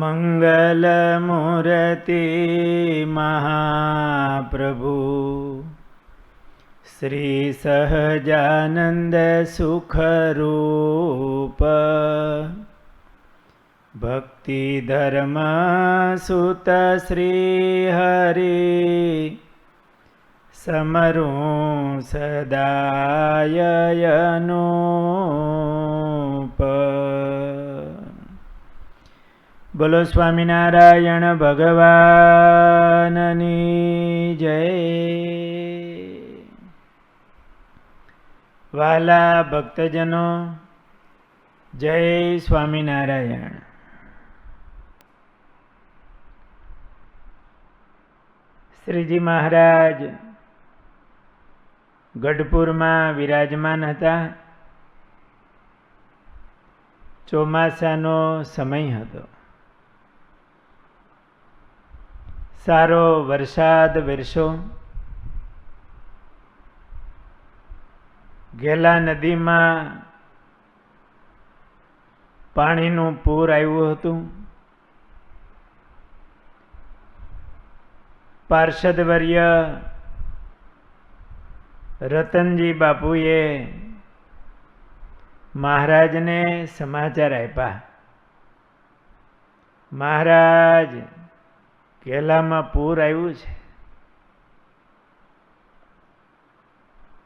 મંગલમૂર્તિ મહાપ્રભુ શ્રી સહજાનંદ સુખરૂપ ભક્તિ ધર્મ સુત શ્રી હરિ સમરું સદાયનુપ. બોલો સ્વામિનારાયણ ભગવાનની જય. વાલા ભક્તજનો, જય સ્વામિનારાયણ. શ્રીજી મહારાજ ગઢપુરમાં વિરાજમાન હતા. ચોમાસાનો સમય હતો. સારો વરસાદ વરસ્યો. ઘેલા નદીમાં પાણીનું પૂર આવ્યું હતું. પાર્ષદવર્ય રતનજી બાપુએ મહારાજને સમાચાર આપ્યા, મહારાજ ઘેલામાં પૂર આવ્યું છે.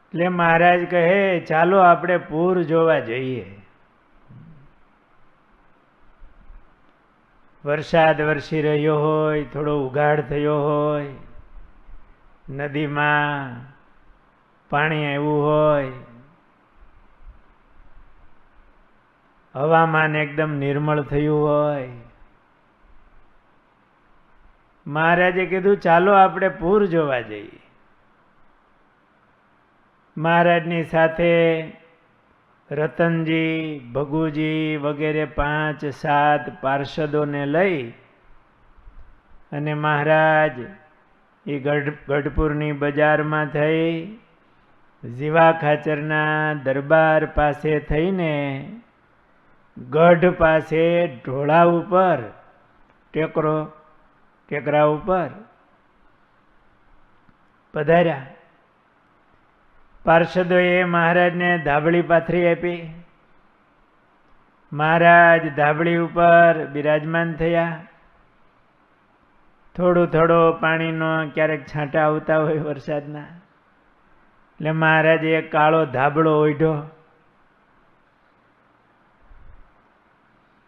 એટલે મહારાજ કહે, ચાલો આપણે પૂર જોવા જઈએ. વરસાદ વરસી રહ્યો હોય, થોડો ઉઘાડ થયો હોય, નદીમાં પાણી આવ્યું હોય, હવામાન એકદમ નિર્મળ થયું હોય. મહારાજે કીધું, ચાલો આપણે પૂર જોવા જઈએ. મહારાજની સાથે રતનજી, ભગુજી વગેરે 5-7 પાર્ષદોને લઈ અને મહારાજ એ ગઢપુરની બજારમાં થઈ જીવા ખાચરના દરબાર પાસે થઈને ગઢ પાસે ઢોળા ઉપર ટેકરા ઉપર પધાર્યા. પાર્ષદોએ મહારાજને ધાબળી પાથરી આપી. મહારાજ ધાબળી ઉપર બિરાજમાન થયા. થોડો પાણીનો ક્યારેક છાંટા આવતા હોય વરસાદના, એટલે મહારાજે એક કાળો ધાબળો ઓઢ્યો.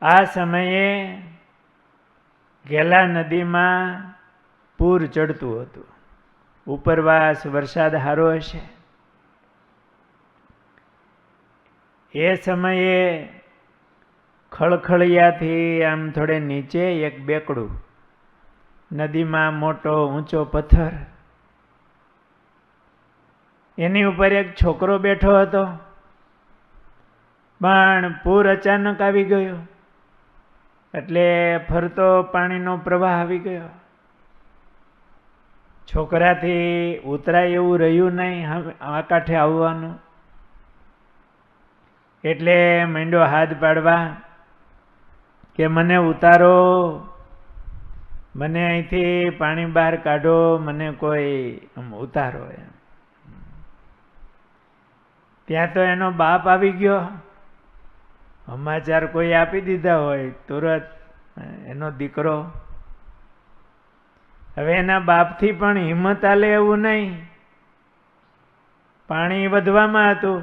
આ સમયે ઘેલા નદીમાં પૂર ચડતું હતું. ઉપરવાસ વરસાદ સારો હશે. એ સમયે ખળખળિયાથી આમ થોડે નીચે એક બેકડું, નદીમાં મોટો ઊંચો પથ્થર, એની ઉપર એક છોકરો બેઠો હતો. પણ પૂર અચાનક આવી ગયો એટલે ફરતો પાણીનો પ્રવાહ આવી ગયો. છોકરાથી ઉતરાય એવું રહ્યું નહીં આ કાંઠે આવવાનું. એટલે માંડ્યો હાથ પાડવા કે મને ઉતારો, મને અહીંથી પાણી બહાર કાઢો, મને કોઈ ઉતારો એમ. ત્યાં તો એનો બાપ આવી ગયો. સમાચાર કોઈ આપી દીધા હોય તુરત, એનો દીકરો. હવે એના બાપથી પણ હિંમત આલે એવું નહીં. પાણી વધવામાં હતું,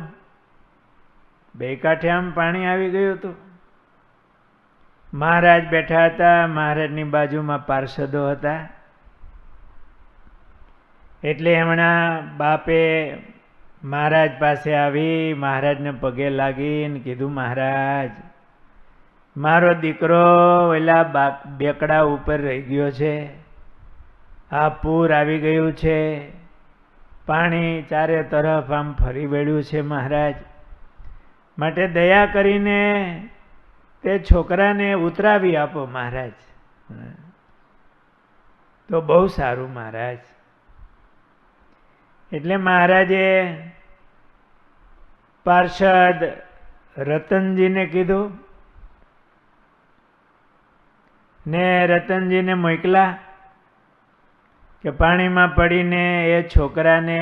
બે કાંઠે આમ પાણી આવી ગયું હતું. મહારાજ બેઠા હતા, મહારાજની બાજુમાં પાર્ષદો હતા. એટલે હમણાં બાપે મહારાજ પાસે આવી મહારાજને પગે લાગીને કીધું, મહારાજ મારો દીકરો ઓલા બેકડા ઉપર રહી ગયો છે. આ પૂર આવી ગયું છે, પાણી ચારે તરફ આમ ફરી વળ્યું છે. મહારાજ માટે દયા કરીને તે છોકરાને ઉતરાવી આપો મહારાજ. તો બહુ સારું મહારાજ. એટલે મહારાજે પાર્ષદ રતનજીને કીધું, ને રતનજીને મોકલા કે પાણીમાં પડીને એ છોકરાને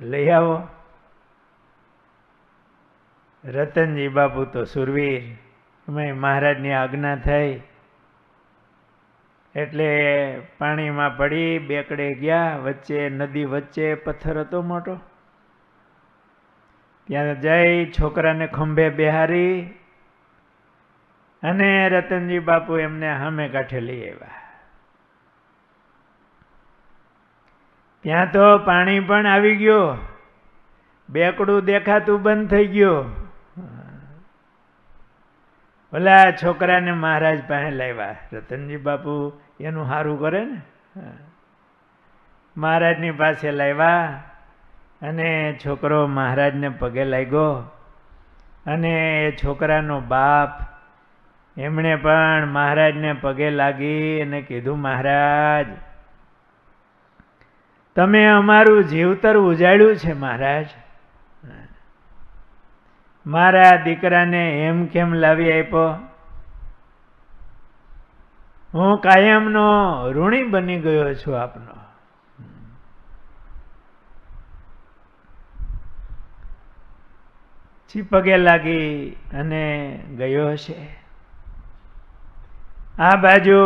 લઈ આવો. રતનજી બાપુ તો સુરવીર, મહારાજની આજ્ઞા થઈ એટલે પાણીમાં પડી બેકડે ગયા. વચ્ચે નદી વચ્ચે પથ્થર હતો મોટો, ત્યાં જઈ છોકરાને ખંભે બેહારી અને રતનજી બાપુ એમને સામે કાંઠે લઈ આવ્યા. ત્યાં તો પાણી પણ આવી ગયો, બેકડું દેખાતું બંધ થઈ ગયું. ઓલા છોકરાને મહારાજ પાસે લાવ્યા. રતનજી બાપુ એનું સારું કરે ને, મહારાજની પાસે લાવ્યા અને છોકરો મહારાજને પગે લાગ્યો. અને એ છોકરાનો બાપ એમણે પણ મહારાજને પગે લાગી અને કીધું, મહારાજ તમે અમારું જીવતર ઉજાડ્યું છે મહારાજ, મારા દીકરાને એમ કેમ લાવી આપ્યો? હું કાયમનો ઋણી બની ગયો છું આપનો. પગે લાગી અને ગયો છે. આ બાજુ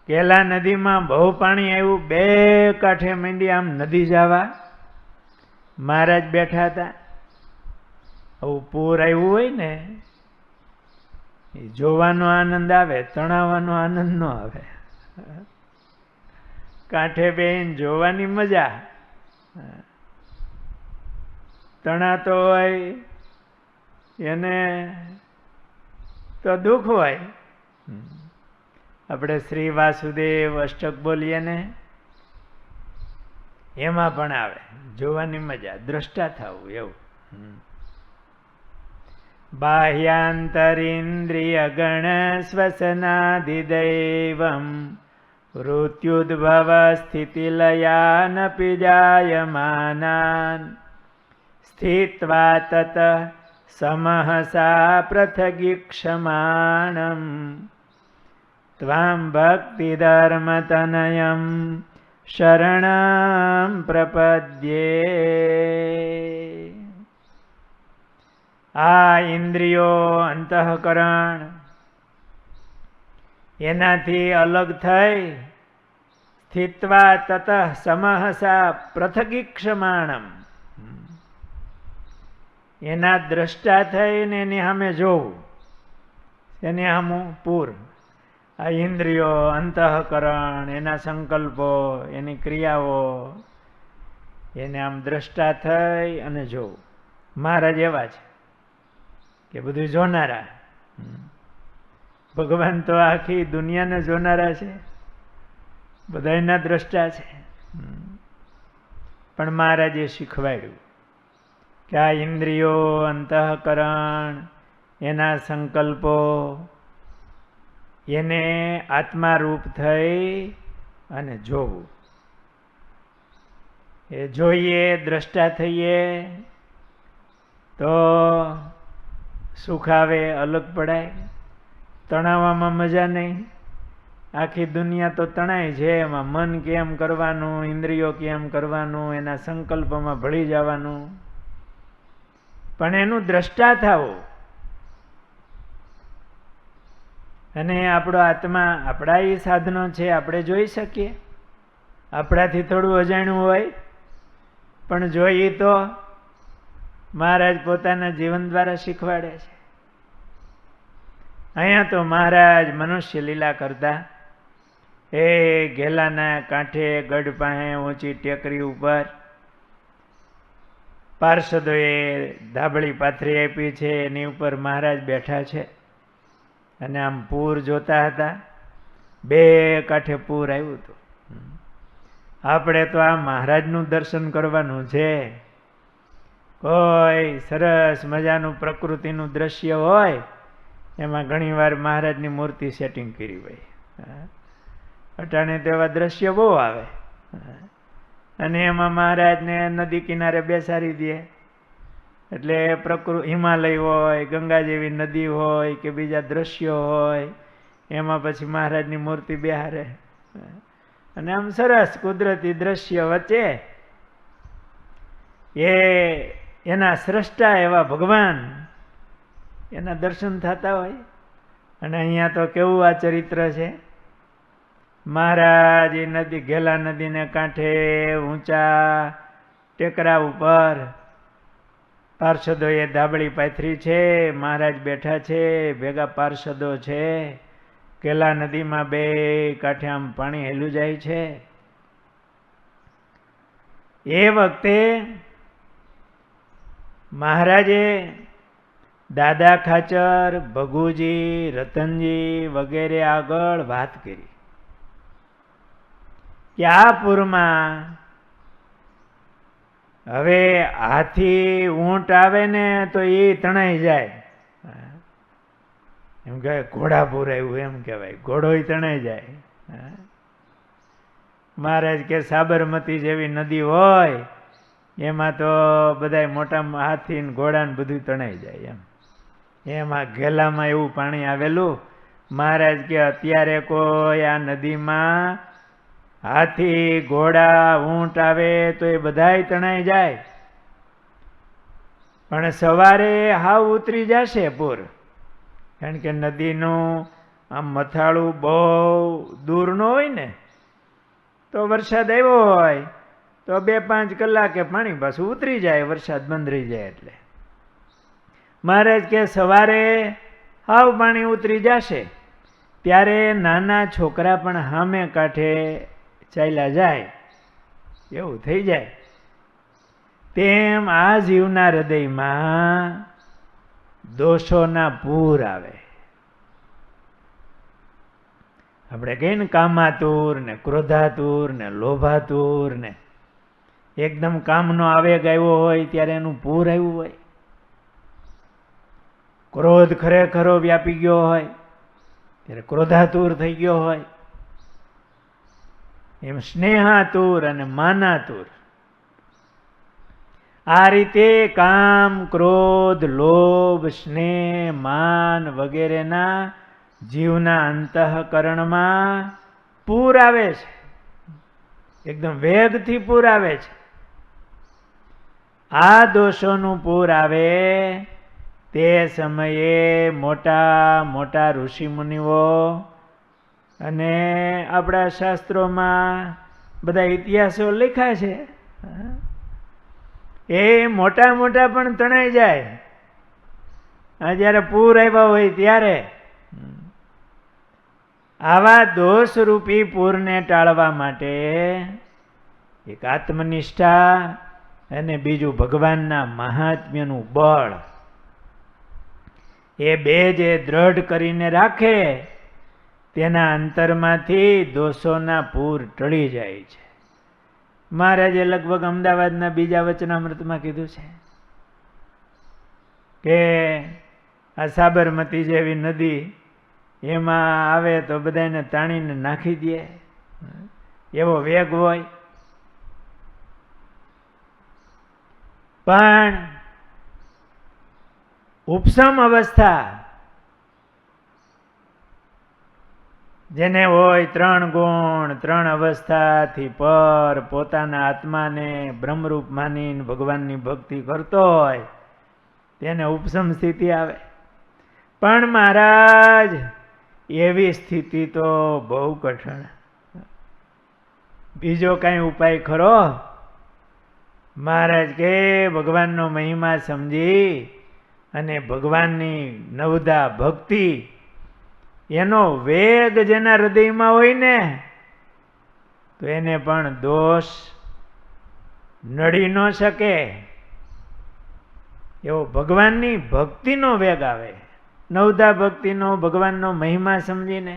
કેલા નદીમાં બહુ પાણી આવ્યું, બે કાંઠે માંડી આમ નદી જવા. મહારાજ બેઠા હતા. આવું પૂર આવ્યું હોય ને એ જોવાનો આનંદ આવે, તણાવવાનો આનંદ ન આવે. કાંઠે બેહીને જોવાની મજા, તણાતો હોય એને તો દુઃખ હોય. આપણે શ્રી વાસુદેવ અષ્ટક બોલીએ ને એમાં પણ આવે જોવાની મજા, દ્રષ્ટા થવું એવું. બાહ્યાંતરિન્દ્રિય ગણ શ્વસનાદિદૈવમ મૃત્યુદ્ભવ સ્થિતિલયાનપી જાયમાનાન સ્થિત્વા તત સમહસા પૃથગીક્ષમાણમ ત્વાં ભક્તિધર્મતનયં શરણં પ્રપદ્યે. આ ઇન્દ્રિયો અંતઃકરણ એનાથી અલગ થઈ સ્થિત્વા તત સમહસા પૃથગીક્ષમાણમ, એના દ્રષ્ટા થઈને એની સામે જોવું, એની સામું પૂર. આ ઇન્દ્રિયો અંતઃકરણ એના સંકલ્પો એની ક્રિયાઓ એને આમ દ્રષ્ટા થઈ અને જોવું. મહારાજ એવા છે કે બધું જોનારા. ભગવાન તો આખી દુનિયાને જોનારા છે, બધા એના દ્રષ્ટા છે. પણ મહારાજે શીખવાડ્યું કે આ ઇન્દ્રિયો અંતઃકરણ એના સંકલ્પો એને આત્મારૂપ થઈ અને જોવું. એ જોઈએ, દ્રષ્ટા થઈએ તો સુખ આવે, અલગ પડાય. તણાવવામાં મજા નહીં. આખી દુનિયા તો તણાય છે, એમાં મન કેમ કરવાનું, ઇન્દ્રિયો કેમ કરવાનું, એના સંકલ્પમાં ભળી જવાનું. પણ એનું દ્રષ્ટા થવું. અને આપણો આત્મા, આપણા એ સાધનો છે, આપણે જોઈ શકીએ. આપણાથી થોડું અજાણ્યું હોય પણ જોઈએ તો મહારાજ પોતાના જીવન દ્વારા શીખવાડે છે. અહીંયા તો મહારાજ મનુષ્ય લીલા કરતા એ ઘેલાના કાંઠે ગઢ પાસે ઊંચી ટેકરી ઉપર પાર્ષદોએ ધાબળી પાથરી આપી છે, એની ઉપર મહારાજ બેઠા છે અને આમ પૂર જોતા હતા. બે કાંઠે પૂર આવ્યું હતું. આપણે તો આ મહારાજનું દર્શન કરવાનું છે. કોઈ સરસ મજાનું પ્રકૃતિનું દ્રશ્ય હોય એમાં ઘણીવાર મહારાજની મૂર્તિ સેટિંગ કરી હોય. અટાણે તો એવા દ્રશ્ય બહુ આવે અને એમાં મહારાજને નદી કિનારે બેસાડી દે એટલે હિમાલય હોય, ગંગા જેવી નદી હોય કે બીજા દ્રશ્યો હોય એમાં પછી મહારાજની મૂર્તિ બેહારે અને આમ સરસ કુદરતી દ્રશ્ય વચ્ચે એના સ્રષ્ટા એવા ભગવાન એના દર્શન થતા હોય. અને અહીંયા તો કેવું આ ચરિત્ર છે. મહારાજ એ નદી ઘેલા નદીને કાંઠે ઊંચા ટેકરા ઉપર પાર્ષદોએ ધાબળી પાથરી છે. મહારાજ બેઠા છે, ભેગા પાર્ષદો છે. કેલા નદીમાં બે કાંઠે આમ પાણી હેલું જાય છે. એ વખતે મહારાજે દાદા ખાચર, ભગુજી, રતનજી વગેરે આગળ વાત કરી કે આ પૂરમાં હવે હાથી ઊંટ આવે ને તો એ તણાઈ જાય. એમ કહેવાય ઘોડાપુર આવ્યું એમ કહેવાય, ઘોડો તણાઈ જાય. મહારાજ કે સાબરમતી જેવી નદી હોય એમાં તો બધા મોટા હાથી ને ઘોડા ને બધું તણાઈ જાય. એમાં ઘેલામાં એવું પાણી આવેલું. મહારાજ કે અત્યારે કોઈ આ નદીમાં હાથી ઘોડા ઊંટ આવે તો એ બધાય તણાઈ જાય, પણ સવારે હાવ ઉતરી જશે પૂર. કારણ કે નદીનું આમ મથાળું બહુ દૂર ન હોય ને, તો વરસાદ આવ્યો હોય તો 2-5 કલાકે પાણી પાછું ઉતરી જાય, વરસાદ બંધ રહી જાય. એટલે મહારાજ કે સવારે હાવ પાણી ઉતરી જશે ત્યારે નાના છોકરા પણ સામે કાંઠે ચાલ્યા જાય એવું થઈ જાય. તેમ આ જીવના હૃદયમાં દોષોના પૂર આવે. આપણે કહીએ ને કામાતુર ને ક્રોધાતુર ને લોભાતુર ને, એકદમ કામનો આવેગ આવ્યો હોય ત્યારે એનું પૂર આવ્યું હોય. ક્રોધ ખરેખરો વ્યાપી ગયો હોય ત્યારે ક્રોધાતુર થઈ ગયો હોય. એમ સ્નેહાતુર અને માનાતુર. આ રીતે કામ, ક્રોધ, લોભ, સ્નેહ, માન વગેરેના જીવના અંતઃકરણમાં પૂર આવે છે. એકદમ વેગથી પૂર આવે છે. આ દોષોનું પૂર આવે તે સમયે મોટા મોટા ઋષિમુનિઓ અને આપણા શાસ્ત્રોમાં બધા ઇતિહાસો લખ્યા છે. એ મોટા મોટા પણ તણાઈ જાય. જ્યારે પૂર આવ્યા હોય ત્યારે. આવા દોષરૂપી પૂરને ટાળવા માટે એક આત્મનિષ્ઠા અને બીજું ભગવાનના મહાત્મ્યનું બળ, એ બે જે દ્રઢ કરીને રાખે તેના અંતરમાંથી દોષોના પૂર ટળી જાય છે. મહારાજે લગભગ અમદાવાદના બીજા વચનામૃતમાં કીધું છે કે આ સાબરમતી જેવી નદી એમાં આવે તો બધાને તાણીને નાખી દે એવો વેગ હોય. પણ ઉપસમ અવસ્થા જેને હોય 3 ગુણ 3 અવસ્થાથી પર પોતાના આત્માને બ્રહ્મરૂપ માનીને ભગવાનની ભક્તિ કરતો હોય તેને ઉપસમ સ્થિતિ આવે. પણ મહારાજ એવી સ્થિતિ તો બહુ કઠણ. બીજો કાંઈ ઉપાય ખરો? મહારાજ કે ભગવાનનો મહિમા સમજી અને ભગવાનની નવદા ભક્તિ એનો વેગ જેના હૃદયમાં હોય ને તો એને પણ દોષ નડી ન શકે એવો ભગવાનની ભક્તિનો વેગ આવે. નવદા ભક્તિનો ભગવાનનો મહિમા સમજીને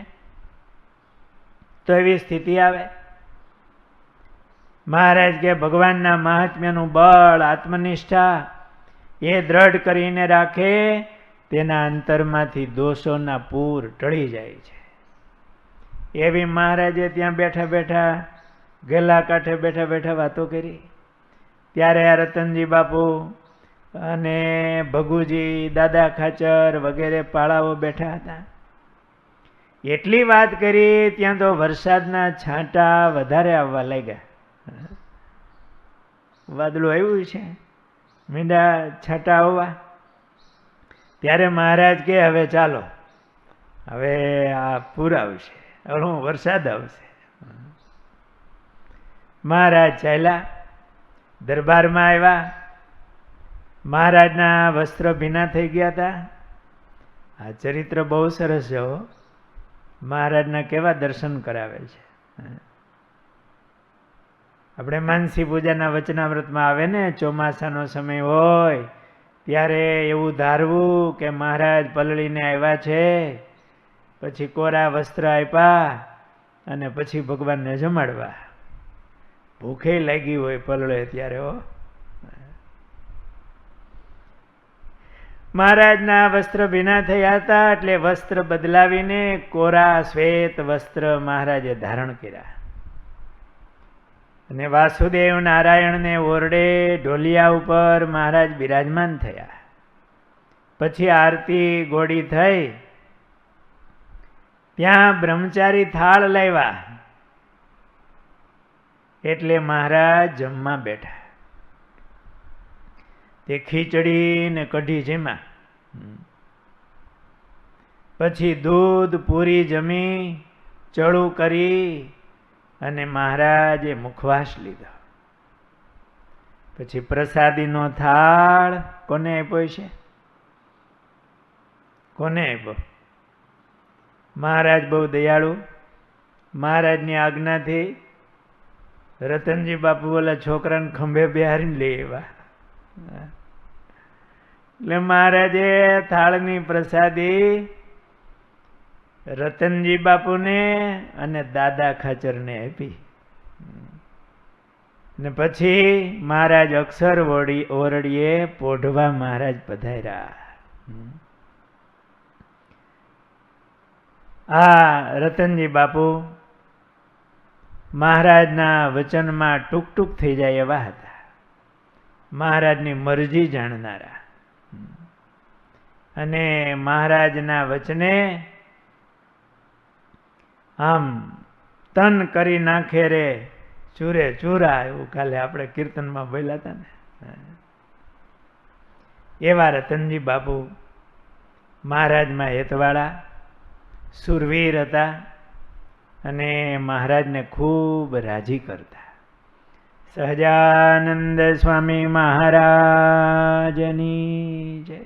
તો એવી સ્થિતિ આવે. મહારાજ કે ભગવાનના મહાત્મ્યનું બળ, આત્મનિષ્ઠા એ દ્રઢ કરીને રાખે તેના અંતરમાંથી દોષોના પૂર ટળી જાય છે. એવી મહારાજે ત્યાં બેઠા બેઠા ગેલા કાંઠે બેઠા બેઠા વાતો કરી. ત્યારે આ રતનજી બાપુ અને ભગુજી, દાદા ખાચર વગેરે પાળાઓ બેઠા હતા. એટલી વાત કરી ત્યાં તો વરસાદના છાંટા વધારે આવવા લાગ્યા. વાદળું આવ્યું છે, મીંડા છાંટા આવવા. ત્યારે મહારાજ કે હવે ચાલો, હવે આ પૂર આવશે, હવે વરસાદ આવશે. મહારાજ ચાલ્યા, દરબારમાં આવ્યા. મહારાજના વસ્ત્ર ભીના થઈ ગયા હતા. આ ચરિત્ર બહુ સરસ છે. મહારાજના કેવા દર્શન કરાવે છે. આપણે માનસી પૂજાના વચનામૃતમાં આવે ને, ચોમાસાનો સમય હોય ત્યારે એવું ધારવું કે મહારાજ પલળીને આવ્યા છે, પછી કોરા વસ્ત્ર આપ્યા અને પછી ભગવાનને જમાડવા. ભૂખે લાગી હોય પલળે ત્યારે. મહારાજના વસ્ત્ર ભીના થયા હતા એટલે વસ્ત્ર બદલાવીને કોરા શ્વેત વસ્ત્ર મહારાજે ધારણ કર્યા અને વાસુદેવ નારાયણને ઓરડે ઢોલિયા ઉપર મહારાજ બિરાજમાન થયા. પછી આરતી ગોળી થઈ, ત્યાં બ્રહ્મચારી થાળ લાવ્યા એટલે મહારાજ જમવા બેઠા. તે ખીચડી ને કઢી જેમાં, પછી દૂધ પૂરી જમી ચડું કરી અને મહારાજે મુખવાસ લીધો. પછી પ્રસાદીનો થાળ કોને આપ્યો છે? કોને આપ્યો? મહારાજ બહુ દયાળુ. મહારાજની આજ્ઞાથી રતનજી બાપુ ઓલા છોકરાને ખંભે બેહારીને લઈ આવ્યા. એટલે મહારાજે થાળની પ્રસાદી રતનજી બાપુને અને દાદા ખાચરને આપી. ને પછી મહારાજ અક્ષર ઓરડીએ પોઢવા મહારાજ પધાર્યા. આ રતનજી બાપુ મહારાજના વચનમાં ટૂંક ટૂંક થઈ જાય એવા હતા. મહારાજની મરજી જાણનારા અને મહારાજના વચને આમ તન કરી નાખે રે ચૂરે ચૂરા, એવું કાલે આપણે કીર્તનમાં બોલ્યા હતા ને. એવા રતનજી બાપુ મહારાજમાં હેતવાળા સુરવીર હતા અને મહારાજને ખૂબ રાજી કરતા. સહજાનંદ સ્વામી મહારાજની જય.